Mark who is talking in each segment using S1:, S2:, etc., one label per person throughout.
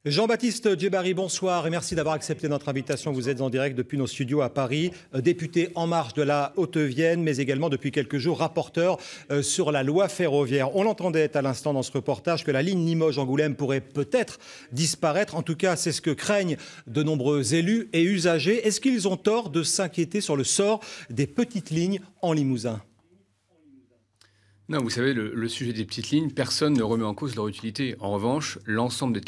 S1: Jean-Baptiste Djebari, bonsoir et merci d'avoir accepté notre invitation. Vous êtes en direct depuis nos studios à Paris, député En Marche de la Haute-Vienne, mais également depuis quelques jours rapporteur sur la loi ferroviaire. On l'entendait à l'instant dans ce reportage que la ligne Limoges-Angoulême pourrait peut-être disparaître. En tout cas, c'est ce que craignent de nombreux élus et usagers. Est-ce qu'ils ont tort de s'inquiéter sur le sort des petites lignes en Limousin ?
S2: Non, vous savez, le sujet des petites lignes, personne ne remet en cause leur utilité. En revanche, l'ensemble des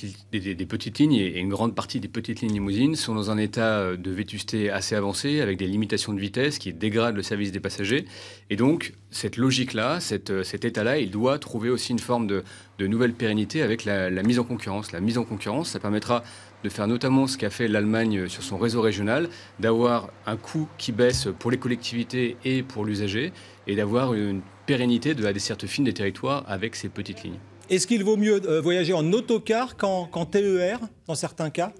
S2: petites lignes et une grande partie des petites lignes limousines sont dans un état de vétusté assez avancé, avec des limitations de vitesse qui dégradent le service des passagers. Et donc, cette logique-là, cet état-là, il doit trouver aussi une forme de nouvelle pérennité avec la mise en concurrence. La mise en concurrence, ça permettra de faire notamment ce qu'a fait l'Allemagne sur son réseau régional, d'avoir un coût qui baisse pour les collectivités et pour l'usager, et d'avoir une pérennité de la desserte fine des territoires avec ces petites lignes.
S1: Est-ce qu'il vaut mieux voyager en autocar qu'en TER, dans certains cas ?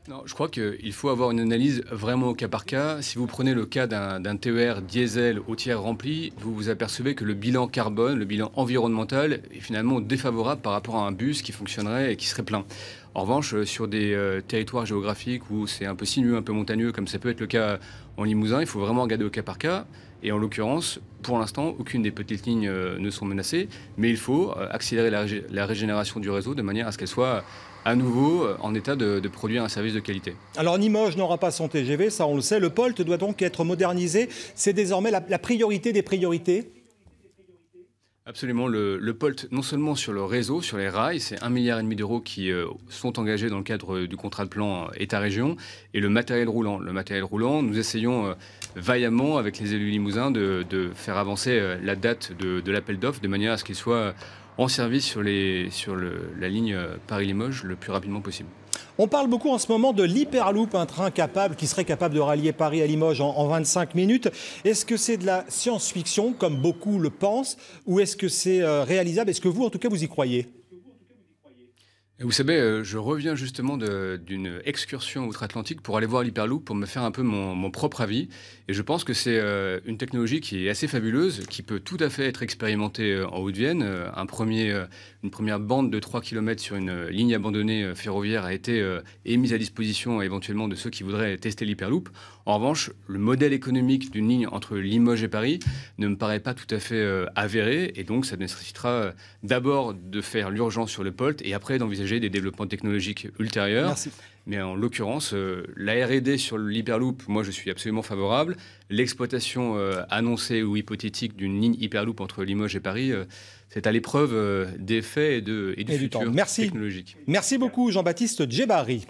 S2: Non, je crois qu'il faut avoir une analyse vraiment au cas par cas. Si vous prenez le cas d'un TER diesel au tiers rempli, vous vous apercevez que le bilan carbone, le bilan environnemental est finalement défavorable par rapport à un bus qui fonctionnerait et qui serait plein. En revanche, sur des territoires géographiques où c'est un peu sinueux, un peu montagneux, comme ça peut être le cas en Limousin, il faut vraiment regarder au cas par cas. Et en l'occurrence, pour l'instant, aucune des petites lignes ne sont menacées, mais il faut accélérer la régénération du réseau de manière à ce qu'elle soit à nouveau en état de produire un service de qualité.
S1: Alors Limoges n'aura pas son TGV, ça on le sait. Le POLT doit donc être modernisé. C'est désormais la priorité des priorités ?
S2: Absolument. Le POLT, non seulement sur le réseau, sur les rails, c'est 1,5 milliard d'euros qui sont engagés dans le cadre du contrat de plan État-région, et le matériel roulant. Le matériel roulant, nous essayons vaillamment avec les élus limousins de faire avancer la date de l'appel d'offres de manière à ce qu'il soit en service sur la ligne Paris-Limoges le plus rapidement possible.
S1: On parle beaucoup en ce moment de l'Hyperloop, un train qui serait capable de rallier Paris à Limoges en 25 minutes. Est-ce que c'est de la science-fiction, comme beaucoup le pensent, ou est-ce que c'est réalisable ? Est-ce que vous, en tout cas, vous y croyez ?
S2: Vous savez, je reviens justement d'une excursion outre-Atlantique pour aller voir l'Hyperloop, pour me faire un peu mon propre avis. Et je pense que c'est une technologie qui est assez fabuleuse, qui peut tout à fait être expérimentée en Haute-Vienne. Une première bande de 3 km sur une ligne abandonnée ferroviaire a été mise à disposition éventuellement de ceux qui voudraient tester l'Hyperloop. En revanche, le modèle économique d'une ligne entre Limoges et Paris ne me paraît pas tout à fait avéré. Et donc, ça nécessitera d'abord de faire l'urgence sur le POLT et après d'envisager des développements technologiques ultérieurs.
S1: Merci.
S2: Mais en l'occurrence, la R&D sur l'Hyperloop, moi je suis absolument favorable. L'exploitation annoncée ou hypothétique d'une ligne Hyperloop entre Limoges et Paris, c'est à l'épreuve des faits et du futur technologique.
S1: Merci beaucoup Jean-Baptiste Djebari.